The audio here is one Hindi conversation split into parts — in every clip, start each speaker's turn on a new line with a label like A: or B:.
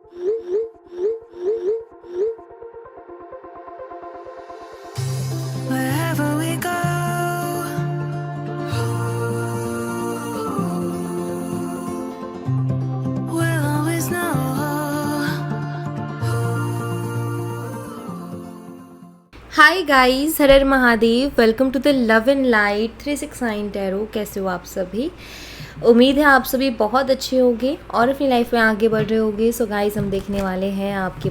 A: Wherever we go, we'll always know.
B: Hi guys, हर हर Mahadev. Welcome to the love and light 369 tarot. कैसे हो आप सभी? उम्मीद है आप सभी बहुत अच्छे होंगे और अपनी लाइफ में आगे बढ़ रहे होंगे। सो गाइस, हम देखने वाले हैं आपके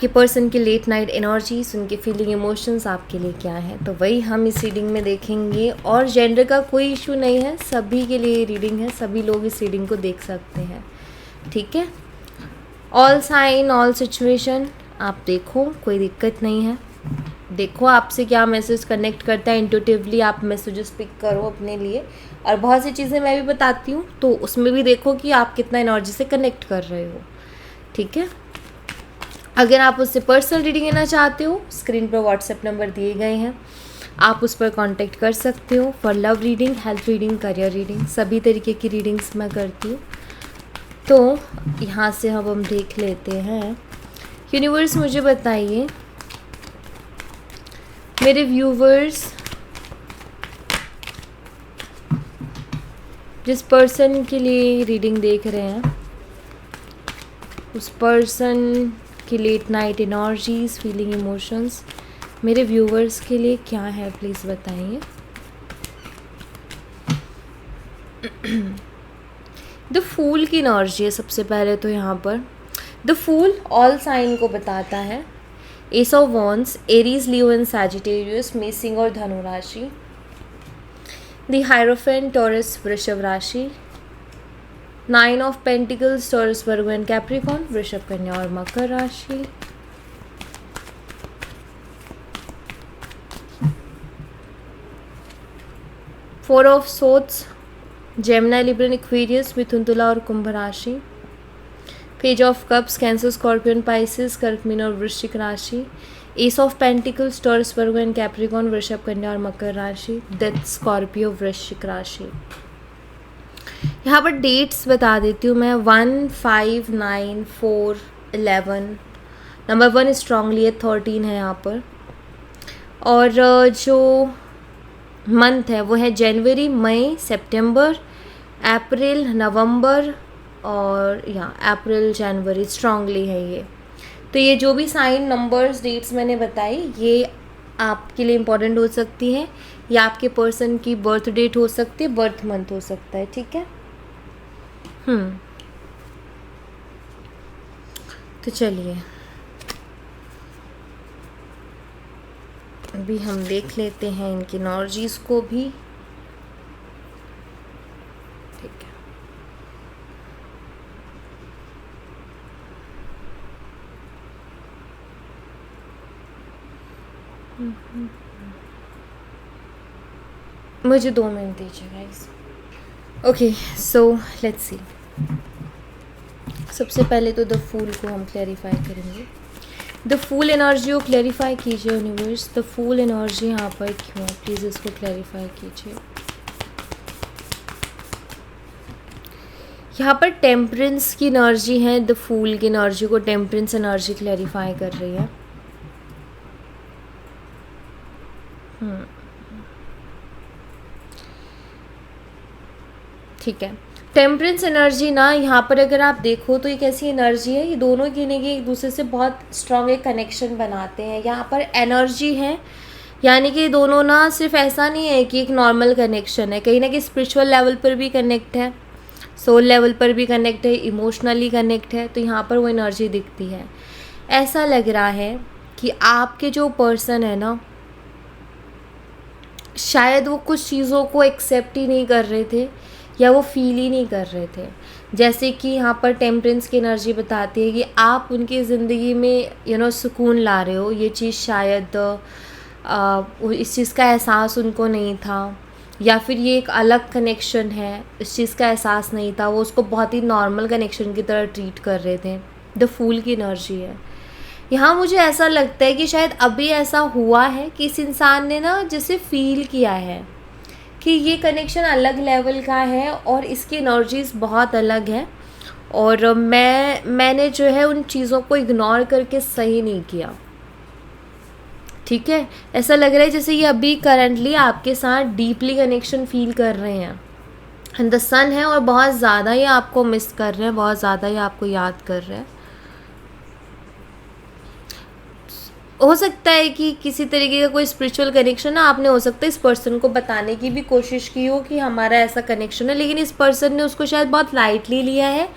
B: पर्सन की लेट नाइट एनर्जीज, उनके फीलिंग इमोशंस आपके लिए क्या है। तो वही हम इस रीडिंग में देखेंगे और जेंडर का कोई इशू नहीं है, सभी के लिए रीडिंग है, सभी लोग इस रीडिंग को देख सकते हैं। ठीक है, ऑल साइन ऑल सिचुएशन आप देखो, कोई दिक्कत नहीं है। देखो आपसे क्या मैसेज कनेक्ट करता है, इंट्यूटिवली आप मैसेजेस पिक करो अपने लिए। और बहुत सी चीज़ें मैं भी बताती हूँ, तो उसमें भी देखो कि आप कितना एनर्जी से कनेक्ट कर रहे हो। ठीक है, अगर आप उससे पर्सनल रीडिंग लेना चाहते हो, स्क्रीन पर व्हाट्सएप नंबर दिए गए हैं, आप उस पर कांटेक्ट कर सकते हो for love reading, health reading, career reading, सभी तरीके की रीडिंग्स मैं करती हूँ। तो यहाँ से अब हम देख लेते हैं। यूनिवर्स मुझे बताइए, मेरे व्यूवर्स जिस पर्सन के लिए रीडिंग देख रहे हैं, उस पर्सन की late night energies, feeling, emotions मेरे व्यूवर्स के लिए क्या है, प्लीज़ बताइए। द फूल की एनर्जी है सबसे पहले तो यहाँ पर। द फूल ऑल साइन को बताता है। S of wands, Aries, Leo and Sagittarius, मेष और धनु राशि। द हायरोफेंट, टॉरस, वृषभ राशि। 9 of pentacles, Taurus, Virgo and Capricorn, वृषभ, कन्या और मकर राशि। Four of swords, Gemini, Libra, Aquarius, मिथुन, तुला और कुंभ राशि। Page of cups, Cancer, Scorpion, Pisces, कर्क, मीन और वृश्चिक राशि। Ace of pentacles, Taurus, Virgo and Capricorn, वृषभ, कन्या और मकर राशि। डेथ, स्कॉर्पियो, वृश्चिक राशि। यहाँ पर डेट्स बता देती हूँ मैं। 1, 5, 9, 4, 11। नंबर 1 स्ट्रांगली है, 13 है यहाँ पर। और जो मंथ है वो है जनवरी, मई, सितंबर, अप्रैल, नवंबर और यहाँ अप्रैल, जनवरी स्ट्रांगली है ये। तो ये जो भी साइन, नंबर्स, डेट्स मैंने बताई, ये आपके लिए इम्पोर्टेंट हो सकती है, या आपके पर्सन की बर्थ डेट हो सकती है, बर्थ मंथ हो सकता है। ठीक है, तो चलिए अभी हम देख लेते हैं इनकी एनर्जीज को भी। ठीक है, मुझे 2 मिनट दीजिए guys. Okay, so let's see. सबसे पहले तो द फूल को हम क्लैरिफाई करेंगे। द फूल एनर्जी को क्लैरिफाई कीजिए यूनिवर्स। द फूल एनर्जी यहाँ पर क्यों है, प्लीज़ इसको क्लैरिफाई कीजिए। यहाँ पर टेम्परेंस की एनर्जी है, द फूल की एनर्जी को टेम्परेंस एनर्जी क्लैरिफाई कर रही है। ठीक है, टेम्परेंस एनर्जी ना, यहाँ पर अगर आप देखो तो एक ऐसी एनर्जी है, ये दोनों गिने के एक दूसरे से बहुत स्ट्रॉन्ग एक कनेक्शन बनाते हैं। यहाँ पर एनर्जी है, यानी कि दोनों ना सिर्फ ऐसा नहीं है कि एक नॉर्मल कनेक्शन है, कहीं ना कहीं स्पिरिचुअल लेवल पर भी कनेक्ट है, सोल लेवल पर भी कनेक्ट है, इमोशनली कनेक्ट है। तो यहाँ पर वो एनर्जी दिखती है। ऐसा लग रहा है कि आपके जो पर्सन है ना, शायद वो कुछ चीज़ों को एक्सेप्ट ही नहीं कर रहे थे, या वो फील ही नहीं कर रहे थे। जैसे कि यहाँ पर टेम्परेंस की एनर्जी बताती है कि आप उनकी ज़िंदगी में सुकून ला रहे हो। ये चीज़ शायद इस चीज़ का एहसास उनको नहीं था, या फिर ये एक अलग कनेक्शन है, इस चीज़ का एहसास नहीं था, वो उसको बहुत ही नॉर्मल कनेक्शन की तरह ट्रीट कर रहे थे। द फूल की एनर्जी है यहाँ। मुझे ऐसा लगता है कि शायद अभी ऐसा हुआ है कि इस इंसान ने ना जैसे फील किया है कि ये कनेक्शन अलग लेवल का है और इसकी एनर्जीज बहुत अलग है, और मैंने जो है उन चीज़ों को इग्नोर करके सही नहीं किया, ठीक है। ऐसा लग रहा है जैसे ये अभी करंटली आपके साथ डीपली कनेक्शन फील कर रहे हैं एंड द सन है, और बहुत ज़्यादा ये आपको मिस कर रहे हैं, बहुत ज़्यादा ये आपको याद कर रहे हैं। हो सकता है कि किसी तरीके का कोई स्पिरिचुअल कनेक्शन ना आपने, हो सकता है इस पर्सन को बताने की भी कोशिश की हो कि हमारा ऐसा कनेक्शन है, लेकिन इस पर्सन ने उसको शायद बहुत लाइटली लिया है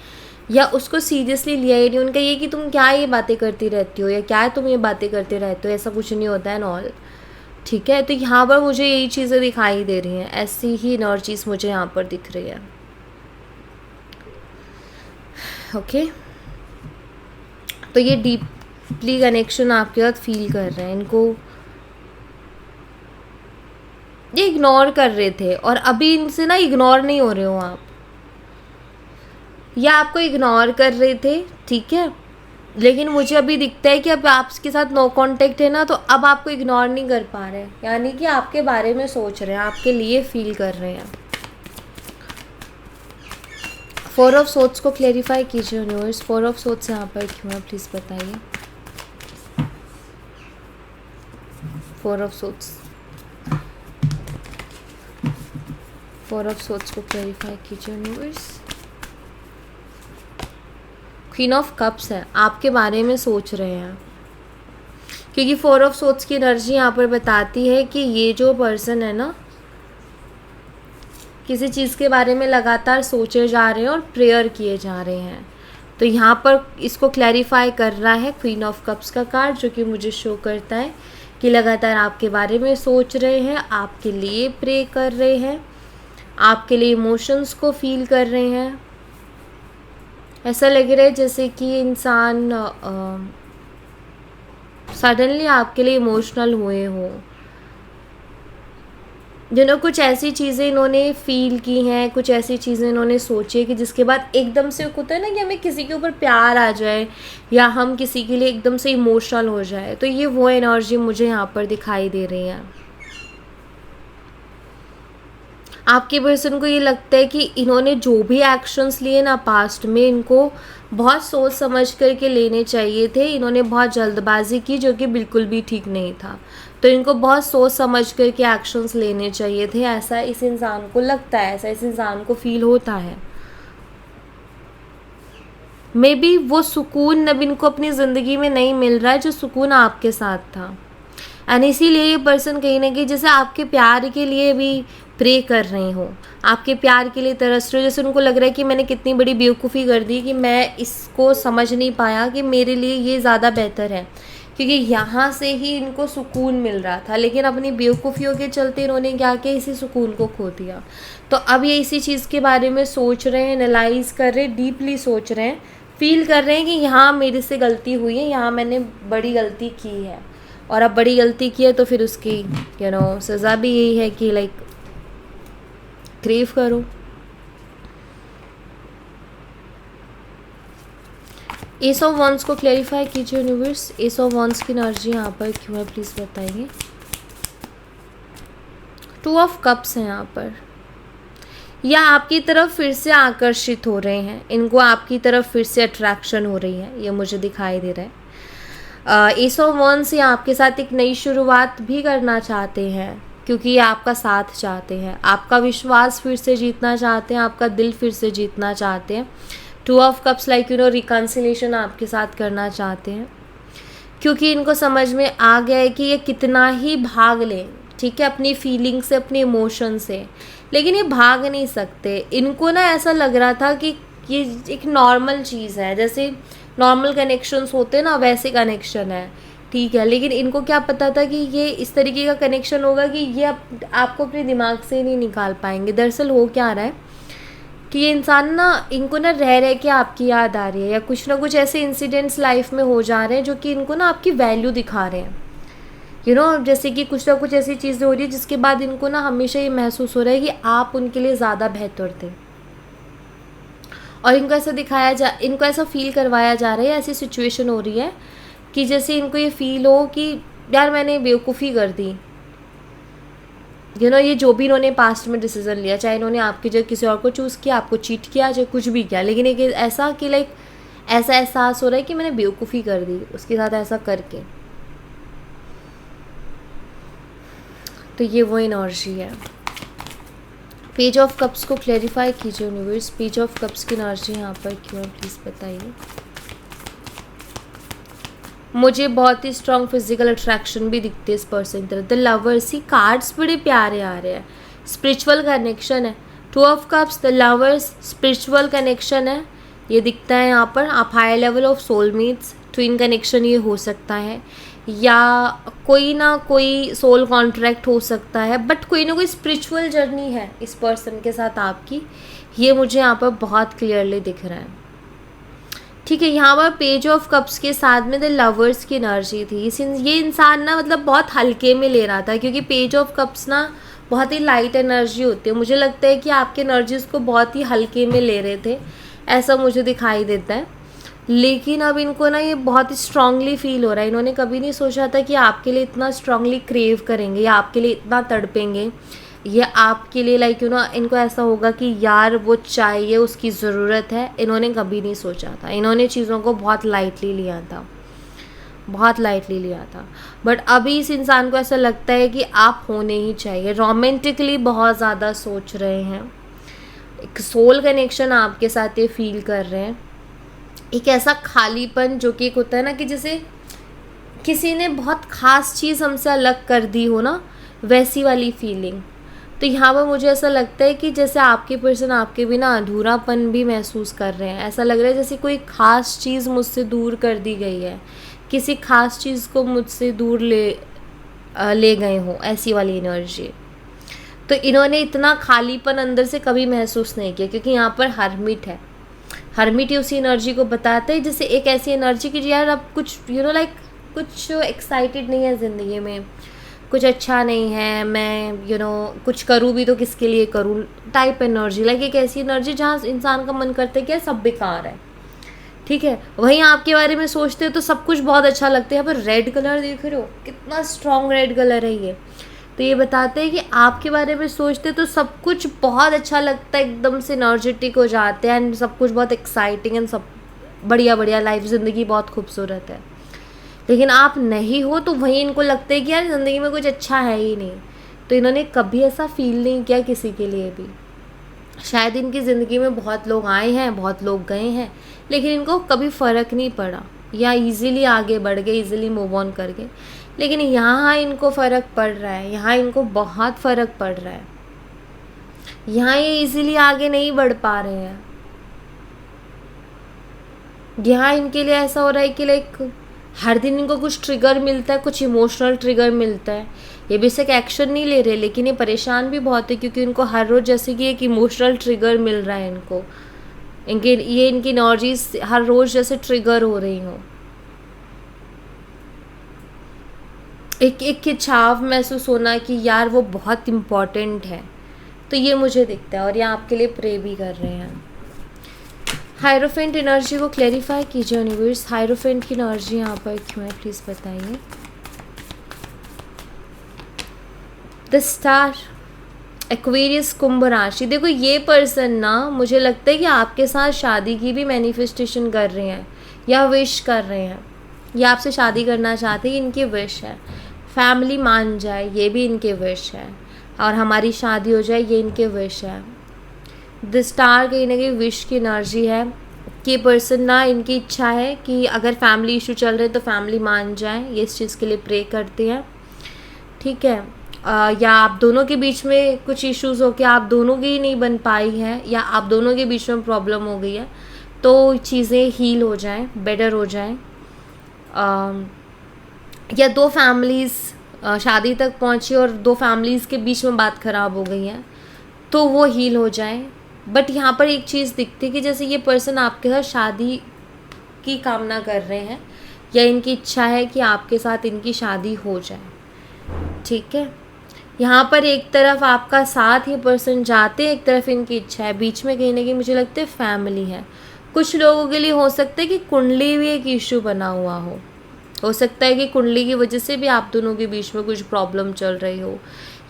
B: या उसको सीरियसली लिया ही नहीं। उनका ये कि तुम क्या ये बातें करती रहती हो या क्या तुम ये बातें करते रहते हो, ऐसा कुछ नहीं होता है ऑल, ठीक है। तो यहाँ पर मुझे यही चीज़ें दिखाई दे रही हैं, ऐसी ही एनर्जीज मुझे यहाँ पर दिख रही है, ओके। तो ये डीपली कनेक्शन आपके साथ फील कर रहे हैं, इनको ये इग्नोर कर रहे थे और अभी इनसे ना इग्नोर नहीं हो रहे हो आप, या आपको इग्नोर कर रहे थे, ठीक है। लेकिन मुझे अभी दिखता है कि अब आपके साथ नो कांटेक्ट है ना, तो अब आपको इग्नोर नहीं कर पा रहे, यानी कि आपके बारे में सोच रहे हैं, आपके लिए फील कर रहे हैं। 4 ऑफ सोर्ड्स को क्लेरिफाई कीजिए यूनिवर्स, 4 ऑफ सोर्ड्स यहाँ पर क्यों है प्लीज़ बताइए। 4 ऑफ सोर्ड्स, 4 ऑफ सोर्ड्स को क्लेरिफाई कीजिए यूनिवर्स। क्वीन ऑफ कप्स है, आपके बारे में सोच रहे हैं, क्योंकि 4 ऑफ सोर्ड्स की एनर्जी यहाँ पर बताती है कि ये जो पर्सन है ना, किसी चीज़ के बारे में लगातार सोचे जा रहे हैं और प्रेयर किए जा रहे हैं। तो यहाँ पर इसको क्लैरिफाई कर रहा है क्वीन ऑफ कप्स का कार्ड, जो कि मुझे शो करता है कि लगातार आपके बारे में सोच रहे हैं, आपके लिए प्रे कर रहे हैं, आपके लिए इमोशंस को फील कर रहे हैं। ऐसा लग रहा है जैसे कि इंसान सडनली आपके लिए इमोशनल हुए हो, कुछ ऐसी चीज़ें इन्होंने फील की हैं, कुछ ऐसी चीज़ें इन्होंने सोची है कि जिसके बाद एकदम से होता है ना कि हमें किसी के ऊपर प्यार आ जाए या हम किसी के लिए एकदम से इमोशनल हो जाए, तो ये वो एनर्जी मुझे यहाँ पर दिखाई दे रही है। आपके पर्सन को ये लगता है कि इन्होंने जो भी एक्शंस लिए ना पास्ट में, इनको बहुत सोच समझ करके लेने चाहिए थे, इन्होंने बहुत जल्दबाजी की जो कि बिल्कुल भी ठीक नहीं था। तो इनको बहुत सोच समझ करके एक्शंस लेने चाहिए थे, ऐसा इस इंसान को लगता है, ऐसा इस इंसान को फील होता है। मे बी वो सुकून अब इनको अपनी ज़िंदगी में नहीं मिल रहा है जो सुकून आपके साथ था, एंड इसीलिए ये पर्सन कहीं ना कहीं जैसे आपके प्यार के लिए भी प्रे कर रहे हो, आपके प्यार के लिए तरस रहे हो। जैसे उनको लग रहा है कि मैंने कितनी बड़ी बेवकूफ़ी कर दी कि मैं इसको समझ नहीं पाया कि मेरे लिए ये ज़्यादा बेहतर है, क्योंकि यहाँ से ही इनको सुकून मिल रहा था, लेकिन अपनी बेवकूफ़ियों के चलते इन्होंने क्या किया, इसी सुकून को खो दिया। तो अब ये इसी चीज़ के बारे में सोच रहे हैं, एनालाइज कर रहे हैं, डीपली सोच रहे हैं, फील कर रहे हैं कि यहाँ मेरे से गलती हुई है, यहाँ मैंने बड़ी गलती की है, और अब बड़ी गलती की है तो फिर उसकी सज़ा भी यही है कि लाइक क्रेव करो। एस ऑफ वंस को क्लैरिफाई कीजिए यूनिवर्स, एस ऑफ वंस की एनर्जी यहाँ पर क्यों है प्लीज़ बताइए। 2 ऑफ कप्स हैं यहाँ पर, या आपकी तरफ फिर से आकर्षित हो रहे हैं, इनको आपकी तरफ फिर से अट्रैक्शन हो रही है, ये मुझे दिखाई दे रहा है। एस ऑफ वंस ये आपके साथ एक नई शुरुआत भी करना चाहते हैं, क्योंकि ये आपका साथ चाहते हैं, आपका विश्वास फिर से जीतना चाहते हैं, आपका दिल फिर से जीतना चाहते हैं। 2 ऑफ कप्स लाइक रिकन्सिलेशन आपके साथ करना चाहते हैं, क्योंकि इनको समझ में आ गया है कि ये कितना ही भाग लें, ठीक है, अपनी फीलिंग से, अपने इमोशन से, लेकिन ये भाग नहीं सकते। इनको ना ऐसा लग रहा था कि ये एक नॉर्मल चीज़ है, जैसे नॉर्मल कनेक्शंस होते हैं ना, वैसे कनेक्शन है, ठीक है। लेकिन इनको क्या पता था कि ये इस तरीके का कनेक्शन होगा कि ये आपको अपने दिमाग से नहीं निकाल पाएंगे। दरअसल हो क्या रहा है कि ये इंसान ना, इनको ना रह के आपकी याद आ रही है, या कुछ ना कुछ ऐसे इंसिडेंट्स लाइफ में हो जा रहे हैं जो कि इनको ना आपकी वैल्यू दिखा रहे हैं, जैसे कि कुछ ना कुछ ऐसी चीज़ें हो रही है जिसके बाद इनको ना हमेशा ये महसूस हो रहा है कि आप उनके लिए ज़्यादा बेहतर थे, और इनको ऐसा फील करवाया जा रहा है, ऐसी सिचुएशन हो रही है कि जैसे इनको ये फील हो कि यार मैंने बेवकूफ़ी कर दी, ये जो भी इन्होंने पास्ट में डिसीजन लिया, चाहे इन्होंने आपकी जगह किसी और को चूज़ किया, आपको चीट किया, चाहे कुछ भी किया, लेकिन एक ऐसा कि लाइक ऐसा एहसास हो रहा है कि मैंने बेवकूफ़ी कर दी उसके साथ ऐसा करके। तो ये वो एनर्जी है। पेज ऑफ कप्स को क्लैरिफाई कीजिए यूनिवर्स, पेज ऑफ कप्स की एनर्जी यहाँ पर क्यों है, प्लीज़ बताइए। मुझे बहुत ही स्ट्रॉन्ग फिजिकल अट्रैक्शन भी दिखती है इस पर्सन की तरफ। द लवर्स, ही कार्ड्स बड़े प्यारे आ रहे हैं, स्पिरिचुअल कनेक्शन है। Two of cups, the lovers, spiritual connection है, ये दिखता है यहाँ पर। आप high level of soulmates, twin connection ये हो सकता है, या कोई ना कोई सोल कॉन्ट्रैक्ट हो सकता है, बट कोई ना कोई स्पिरिचुअल जर्नी है इस पर्सन के साथ आपकी, ये मुझे यहाँ पर बहुत क्लियरली दिख रहा है। ठीक है, यहाँ पर पेज ऑफ कप्स के साथ में द लवर्स की एनर्जी थी। ये इंसान ना मतलब बहुत हल्के में ले रहा था, क्योंकि पेज ऑफ कप्स ना बहुत ही लाइट एनर्जी होती है। मुझे लगता है कि आपके एनर्जीज को बहुत ही हल्के में ले रहे थे, ऐसा मुझे दिखाई देता है। लेकिन अब इनको ना ये बहुत ही स्ट्रांगली फील हो रहा है। इन्होंने कभी नहीं सोचा था कि आपके लिए इतना स्ट्रांगली क्रेव करेंगे या आपके लिए इतना तड़पेंगे, ये आपके लिए लाइक इनको ऐसा होगा कि यार वो चाहिए, उसकी ज़रूरत है। इन्होंने कभी नहीं सोचा था, इन्होंने चीज़ों को बहुत लाइटली लिया था, बहुत लाइटली लिया था। बट अभी इस इंसान को ऐसा लगता है कि आप होने ही चाहिए। रोमांटिकली बहुत ज़्यादा सोच रहे हैं, एक सोल कनेक्शन आपके साथ ये फील कर रहे हैं। एक ऐसा खालीपन जो कि एक होता है ना कि जैसे किसी ने बहुत ख़ास चीज़ हमसे अलग कर दी हो ना, वैसी वाली फीलिंग। तो यहाँ पर मुझे ऐसा लगता है कि जैसे आपके पर्सन आपके बिना अधूरापन भी महसूस कर रहे हैं। ऐसा लग रहा है जैसे कोई ख़ास चीज़ मुझसे दूर कर दी गई है, किसी ख़ास चीज़ को मुझसे दूर ले गए हों, ऐसी वाली एनर्जी। तो इन्होंने इतना खालीपन अंदर से कभी महसूस नहीं किया, क्योंकि यहाँ पर हर्मिट है। हर्मिट ही उसी एनर्जी को बताते हैं, जैसे एक ऐसी एनर्जी कि यार अब कुछ लाइक कुछ एक्साइटेड नहीं है ज़िंदगी में, कुछ अच्छा नहीं है, मैं कुछ करूँ भी तो किसके लिए करूँ टाइप एनर्जी। लाइक एक ऐसी एनर्जी जहाँ इंसान का मन करता है कि यार सब बेकार है। ठीक है, वहीं आपके बारे में सोचते हो तो सब कुछ बहुत अच्छा लगता है। यहाँ पर रेड कलर देख रहे हो, कितना स्ट्रॉन्ग रेड कलर है ये। तो ये बताते हैं कि आपके बारे में सोचते तो सब कुछ बहुत अच्छा लगता है, एकदम से एनर्जेटिक हो जाते हैं एंड सब कुछ बहुत एक्साइटिंग एंड सब बढ़िया बढ़िया, लाइफ ज़िंदगी बहुत खूबसूरत है। लेकिन आप नहीं हो तो वहीं इनको लगता है कि यार ज़िंदगी में कुछ अच्छा है ही नहीं। तो इन्होंने कभी ऐसा फील नहीं किया किसी के लिए भी। शायद इनकी ज़िंदगी में बहुत लोग आए हैं, बहुत लोग गए हैं, लेकिन इनको कभी फ़र्क नहीं पड़ा, या इजीली आगे बढ़ गए, इजीली मूव ऑन कर गए। लेकिन यहाँ इनको फ़र्क पड़ रहा है, यहाँ इनको बहुत फ़र्क पड़ रहा है। यहाँ ये इजीली आगे नहीं बढ़ पा रहे हैं। यहाँ इनके लिए ऐसा हो रहा है कि लाइक हर दिन इनको कुछ ट्रिगर मिलता है, कुछ इमोशनल ट्रिगर मिलता है। ये बेसिक एक्शन नहीं ले रहे, लेकिन ये परेशान भी बहुत है, क्योंकि इनको हर रोज़ जैसे कि एक इमोशनल ट्रिगर मिल रहा है इनको। इनकी एनर्जीज हर रोज़ जैसे ट्रिगर हो रही हो। एक खिंचाव महसूस होना कि यार वो बहुत इम्पॉर्टेंट है। तो ये मुझे दिखता है, और ये आपके लिए प्रे भी कर रहे हैं। हायरोफेंट एनर्जी को क्लैरिफाई कीजिए यूनिवर्स, हायरोफेंट की एनर्जी यहाँ पर क्यों है, प्लीज़ बताइए। द स्टार, एक्वेरियस, कुंभ राशि। देखो ये पर्सन ना मुझे लगता है कि आपके साथ शादी की भी मैनिफेस्टेशन कर रहे हैं या विश कर रहे हैं, या आपसे शादी करना चाहते हैं, इनकी विश है। फैमिली मान जाए ये भी इनके विश है, और हमारी शादी हो जाए ये इनके विश है। द स्टार कहीं ना कहीं विश की एनर्जी है कि पर्सन ना, इनकी इच्छा है कि अगर फैमिली इशू चल रहे तो फैमिली मान जाए, ये इस चीज़ के लिए प्रे करते हैं। ठीक है, या आप दोनों के बीच में कुछ इश्यूज़ हो के आप दोनों की नहीं बन पाई है, या आप दोनों के बीच में प्रॉब्लम हो गई है, तो चीज़ें हील हो जाएं, बेटर हो जाएं। या दो फैमिलीज़ शादी तक पहुंची और दो फैमिलीज़ के बीच में बात ख़राब हो गई है, तो वो हील हो जाए। बट यहाँ पर एक चीज़ दिखती है कि जैसे ये पर्सन आपके साथ शादी की कामना कर रहे हैं, या इनकी इच्छा है कि आपके साथ इनकी शादी हो जाए। ठीक है, यहाँ पर एक तरफ आपका साथ ये पर्सन चाहते हैं, एक तरफ इनकी इच्छा है, बीच में कहीं ना कहीं मुझे लगता है फैमिली है। कुछ लोगों के लिए हो सकता है कि कुंडली भी एक इशू बना हुआ हो सकता है कि कुंडली की वजह से भी आप दोनों के बीच में कुछ प्रॉब्लम चल रही हो,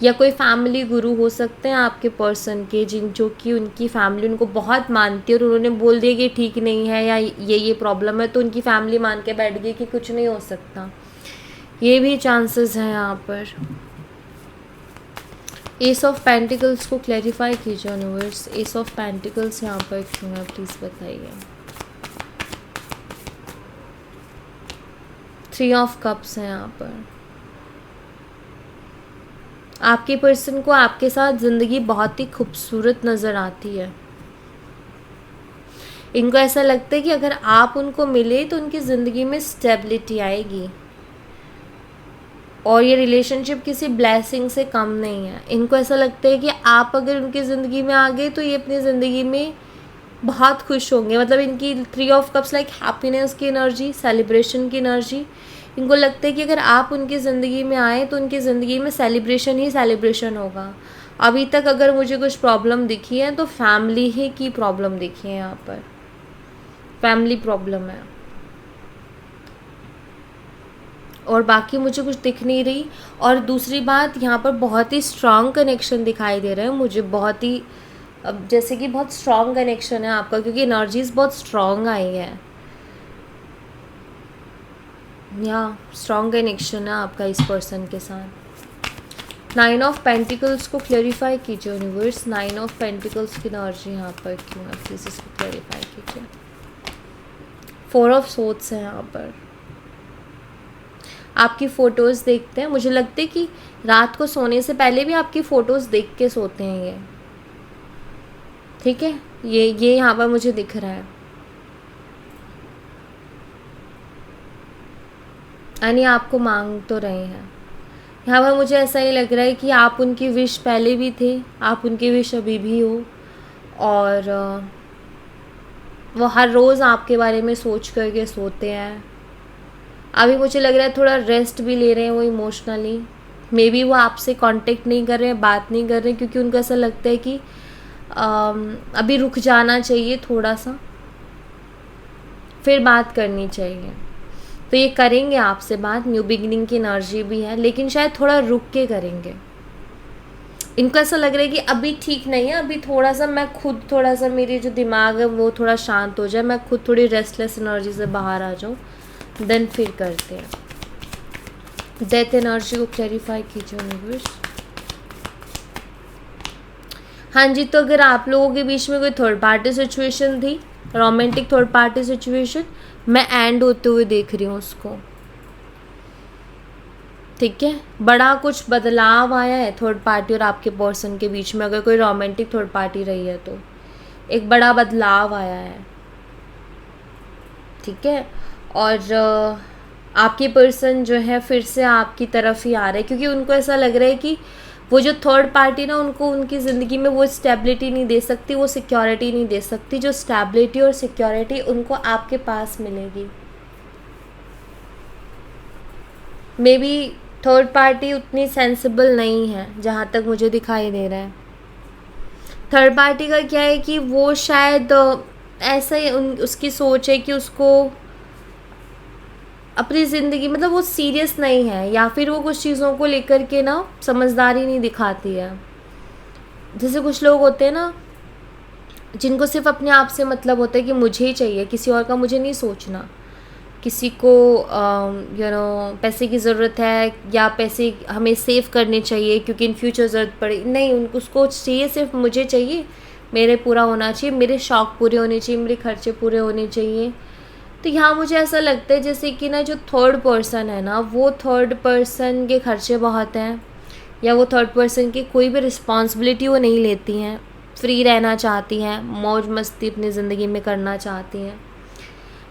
B: या कोई फैमिली गुरु हो सकते हैं आपके पर्सन के, जिन जो कि उनकी फैमिली उनको बहुत मानती है और उन्होंने बोल दिया कि ठीक नहीं है या ये प्रॉब्लम है, तो उनकी फैमिली मान के बैठ गई कि कुछ नहीं हो सकता। ये भी चांसेस हैं यहाँ पर। एस ऑफ पेंटिकल्स को क्लैरिफाई कीजिए यूनिवर्स। एस ऑफ पेंटिकल्स यहाँ पर क्यों है, प्लीज़ बताइए। 3 ऑफ कप्स हैं यहाँ पर। आपके पर्सन को आपके साथ ज़िंदगी बहुत ही खूबसूरत नज़र आती है। इनको ऐसा लगता है कि अगर आप उनको मिले तो उनकी ज़िंदगी में स्टेबिलिटी आएगी, और ये रिलेशनशिप किसी ब्लेसिंग से कम नहीं है। इनको ऐसा लगता है कि आप अगर उनकी ज़िंदगी में आ गए तो ये अपनी ज़िंदगी में बहुत खुश होंगे। मतलब इनकी 3 ऑफ कप्स लाइक हैप्पीनेस की एनर्जी, सेलिब्रेशन की एनर्जी। इनको लगता है कि अगर आप उनकी ज़िंदगी में आए तो उनकी ज़िंदगी में सेलिब्रेशन ही सेलिब्रेशन होगा। अभी तक अगर मुझे कुछ प्रॉब्लम दिखी है तो फैमिली ही की प्रॉब्लम दिखी है, यहाँ पर फैमिली प्रॉब्लम है, और बाकी मुझे कुछ दिख नहीं रही। और दूसरी बात, यहाँ पर बहुत ही स्ट्रॉन्ग कनेक्शन दिखाई दे रहे हैं मुझे, बहुत ही जैसे कि बहुत स्ट्रॉन्ग कनेक्शन है आपका, क्योंकि एनर्जीज बहुत स्ट्रॉन्ग आई है। या स्ट्रॉन्ग कनेक्शन है आपका इस पर्सन के साथ। 9 ऑफ पेंटिकल्स को क्लैरिफाई कीजिए यूनिवर्स। 9 ऑफ पेंटिकल्स की एनर्जी यहाँ पर क्यों है, प्लीज़ इसको क्लैरिफाई कीजिए। 4 ऑफ सोर्ड्स है यहाँ पर। आपकी फ़ोटोज़ देखते हैं, मुझे लगता है कि रात को सोने से पहले भी आपकी फ़ोटोज़ देख के सोते हैं ये, ठीक है। ये यहाँ पर मुझे दिख रहा है, यानी आपको मांग तो रहे हैं। यहाँ पर मुझे ऐसा ही लग रहा है कि आप उनकी विश पहले भी थे, आप उनकी विश अभी भी हो, और वो हर रोज़ आपके बारे में सोच करके सोते हैं। अभी मुझे लग रहा है थोड़ा रेस्ट भी ले रहे हैं वो इमोशनली। मे बी वो आपसे कांटेक्ट नहीं कर रहे हैं, बात नहीं कर रहे हैं, क्योंकि उनको ऐसा लगता है कि अभी रुक जाना चाहिए थोड़ा सा, फिर बात करनी चाहिए। तो ये करेंगे आपसे बात, न्यू बिगिनिंग की एनर्जी भी है, लेकिन शायद थोड़ा रुक के करेंगे। इनको ऐसा लग रहा है कि अभी ठीक नहीं है, अभी थोड़ा सा मैं खुद, थोड़ा सा मेरी जो दिमाग है वो थोड़ा शांत हो जाए, मैं खुद थोड़ी रेस्टलेस एनर्जी से बाहर आ जाऊँ, देन फिर करते हैं। डेथ एनर्जी को क्लैरिफाई कीजिए यूनिवर्स। हाँ जी, तो अगर आप लोगों के बीच में कोई थर्ड पार्टी सिचुएशन थी, रोमांटिक थर्ड पार्टी सिचुएशन, मैं एंड होते हुए देख रही हूँ उसको, ठीक है। बड़ा कुछ बदलाव आया है थर्ड पार्टी और आपके पर्सन के बीच में। अगर कोई रोमांटिक थर्ड पार्टी रही है तो एक बड़ा बदलाव आया है, ठीक है। और आपके पर्सन जो है फिर से आपकी तरफ ही आ रहे हैं, क्योंकि उनको ऐसा लग रहा है कि वो जो थर्ड पार्टी ना, उनको उनकी ज़िंदगी में वो स्टेबिलिटी नहीं दे सकती, वो सिक्योरिटी नहीं दे सकती। जो स्टेबिलिटी और सिक्योरिटी उनको आपके पास मिलेगी। मे बी थर्ड पार्टी उतनी सेंसिबल नहीं है जहाँ तक मुझे दिखाई दे रहा है। थर्ड पार्टी का क्या है कि वो शायद ऐसा ही उसकी सोच है कि उसको अपनी ज़िंदगी, मतलब वो सीरियस नहीं है, या फिर वो कुछ चीज़ों को लेकर के ना समझदारी नहीं दिखाती है। जैसे कुछ लोग होते हैं ना जिनको सिर्फ अपने आप से मतलब होता है कि मुझे ही चाहिए, किसी और का मुझे नहीं सोचना। किसी को पैसे की ज़रूरत है या पैसे हमें सेव करने चाहिए क्योंकि इन फ्यूचर ज़रूरत पड़े, नहीं, उनको उसको चाहिए सिर्फ मुझे चाहिए, मेरे पूरा होना चाहिए, मेरे शौक़ पूरे होने चाहिए, मेरे खर्चे पूरे होने चाहिए। तो यहाँ मुझे ऐसा लगता है जैसे कि ना जो थर्ड पर्सन है ना, वो थर्ड पर्सन के खर्चे बहुत हैं, या वो थर्ड पर्सन की कोई भी रिस्पॉन्सिबिलिटी वो नहीं लेती हैं, फ्री रहना चाहती हैं, मौज मस्ती अपनी ज़िंदगी में करना चाहती हैं।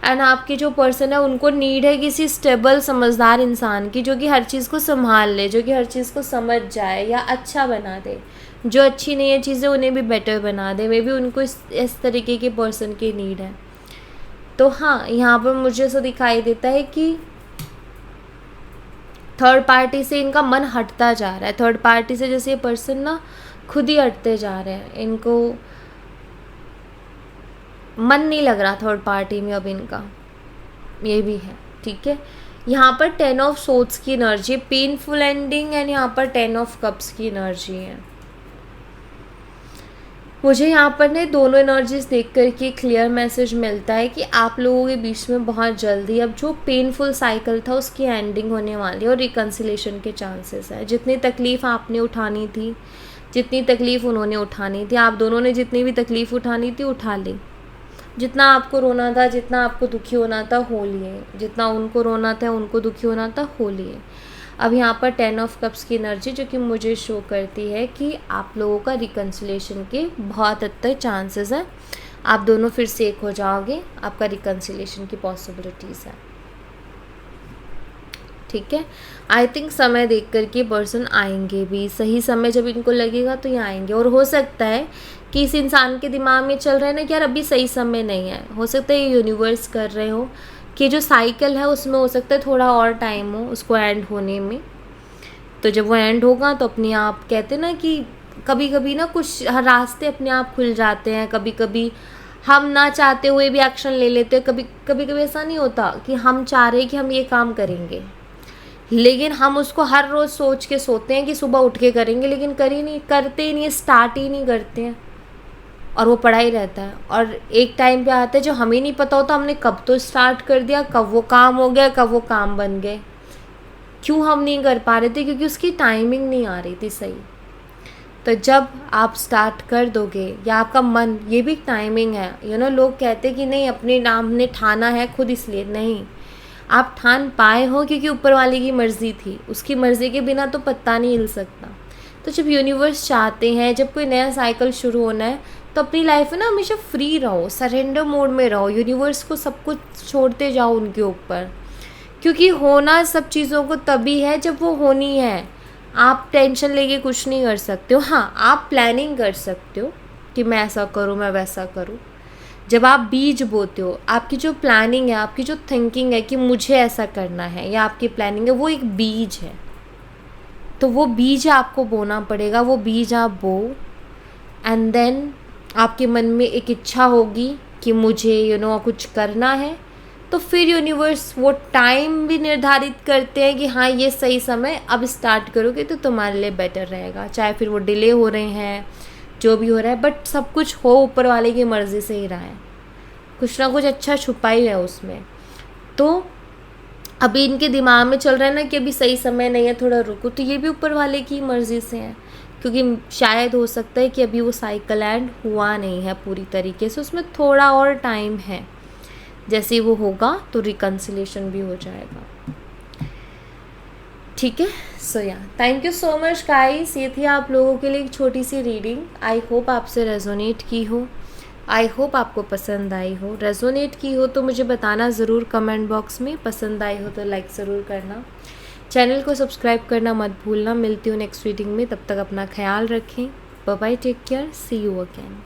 B: एंड आपके जो पर्सन है उनको नीड है किसी स्टेबल समझदार इंसान की, जो कि हर चीज़ को संभाल ले, जो कि हर चीज़ को समझ जाए या अच्छा बना दे, जो अच्छी नहीं है चीज़ें उन्हें भी बेटर बना दे। मे बी उनको इस तरीके के पर्सन की नीड है। तो हाँ, यहाँ पर मुझे ऐसा दिखाई देता है कि थर्ड पार्टी से इनका मन हटता जा रहा है। थर्ड पार्टी से जैसे ये पर्सन ना खुद ही हटते जा रहे हैं, इनको मन नहीं लग रहा थर्ड पार्टी में अब इनका, ये भी है, ठीक है। यहाँ पर 10 ऑफ सोर्ड्स की एनर्जी, पेनफुल एंडिंग, एंड यहाँ पर 10 ऑफ कप्स की एनर्जी है। मुझे यहाँ पर ने दोनों एनर्जीज देख कर के क्लियर मैसेज मिलता है कि आप लोगों के बीच में बहुत जल्दी अब जो पेनफुल साइकिल था उसकी एंडिंग होने वाली है और रिकन्सिलेशन के चांसेस है। जितनी तकलीफ़ आपने उठानी थी, जितनी तकलीफ़ उन्होंने उठानी थी, आप दोनों ने जितनी भी तकलीफ़ उठानी थी उठा ली। जितना आपको रोना था, जितना आपको दुखी होना था, हो लिए। जितना उनको रोना था, उनको दुखी होना था, हो लिए। अब यहाँ पर 10 ऑफ कप्स की एनर्जी जो कि मुझे शो करती है कि आप लोगों का रिकन्सिलेशन के बहुत हद तक चांसेस हैं। आप दोनों फिर से एक हो जाओगे, आपका रिकन्सिलेशन की पॉसिबिलिटीज़ है। ठीक है, आई थिंक समय देख कर के पर्सन आएंगे भी, सही समय जब इनको लगेगा तो ये आएंगे। और हो सकता है कि इस इंसान के दिमाग में चल रहा है ना कि यार अभी सही समय नहीं है। हो सकता है ये यूनिवर्स कर रहे हो कि जो साइकिल है उसमें हो सकता है थोड़ा और टाइम हो उसको एंड होने में। तो जब वो एंड होगा तो अपने आप, कहते हैं ना कि कभी कभी ना कुछ रास्ते अपने आप खुल जाते हैं। कभी कभी हम ना चाहते हुए भी एक्शन ले लेते हैं। कभी कभी ऐसा नहीं होता कि हम चाह रहे हैं कि हम ये काम करेंगे, लेकिन हम उसको हर रोज़ सोच के सोते हैं कि सुबह उठ के करेंगे, लेकिन करते ही नहीं, स्टार्ट ही नहीं करते हैं और वो पड़ा ही रहता है। और एक टाइम पे आता है जो हमें नहीं पता होता हमने कब तो स्टार्ट कर दिया, कब वो काम हो गया, कब वो काम बन गए। क्यों हम नहीं कर पा रहे थे? क्योंकि उसकी टाइमिंग नहीं आ रही थी सही। तो जब आप स्टार्ट कर दोगे, या आपका मन, ये भी टाइमिंग है। लोग कहते कि नहीं अपने नाम ने ठाना है खुद, इसलिए नहीं, आप ठान पाए हो क्योंकि ऊपर वाले की मर्ज़ी थी। उसकी मर्ज़ी के बिना तो पत्ता नहीं हिल सकता। तो जब यूनिवर्स चाहते हैं, जब कोई नया साइकिल शुरू होना है, तो अपनी लाइफ में ना हमेशा फ्री रहो, सरेंडर मोड में रहो। यूनिवर्स को सब कुछ छोड़ते जाओ उनके ऊपर, क्योंकि होना सब चीज़ों को तभी है जब वो होनी है। आप टेंशन लेके कुछ नहीं कर सकते हो। हाँ, आप प्लानिंग कर सकते हो कि मैं ऐसा करूँ, मैं वैसा करूँ। जब आप बीज बोते हो, आपकी जो प्लानिंग है, आपकी जो थिंकिंग है कि मुझे ऐसा करना है, या आपकी प्लानिंग है, वो एक बीज है। तो वो बीज आपको बोना पड़ेगा। वो बीज आप बो, एंड देन आपके मन में एक इच्छा होगी कि मुझे कुछ करना है। तो फिर यूनिवर्स वो टाइम भी निर्धारित करते हैं कि हाँ ये सही समय, अब स्टार्ट करोगे तो तुम्हारे लिए बेटर रहेगा। चाहे फिर वो डिले हो रहे हैं, जो भी हो रहा है, बट सब कुछ हो ऊपर वाले की मर्ज़ी से ही रहा है। कुछ ना कुछ अच्छा छुपा ही है उसमें। तो अभी इनके दिमाग में चल रहा है ना कि अभी सही समय नहीं है, थोड़ा रुको, तो ये भी ऊपर वाले की मर्ज़ी से है। क्योंकि शायद हो सकता है कि अभी वो साइकिल एंड हुआ नहीं है पूरी तरीके से, उसमें थोड़ा और टाइम है। जैसे ही वो होगा तो रिकन्सिलेशन भी हो जाएगा। ठीक है, सो या thank you so much guys. ये थी आप लोगों के लिए एक छोटी सी रीडिंग। आई होप आपसे रेजोनेट की हो, आई होप आपको पसंद आई हो। रेजोनेट की हो तो मुझे बताना ज़रूर कमेंट बॉक्स में। पसंद आई हो तो लाइक ज़रूर करना, चैनल को सब्सक्राइब करना मत भूलना। मिलती हूँ नेक्स्ट रीडिंग में, तब तक अपना ख्याल रखें। Bye bye, take care, see you again.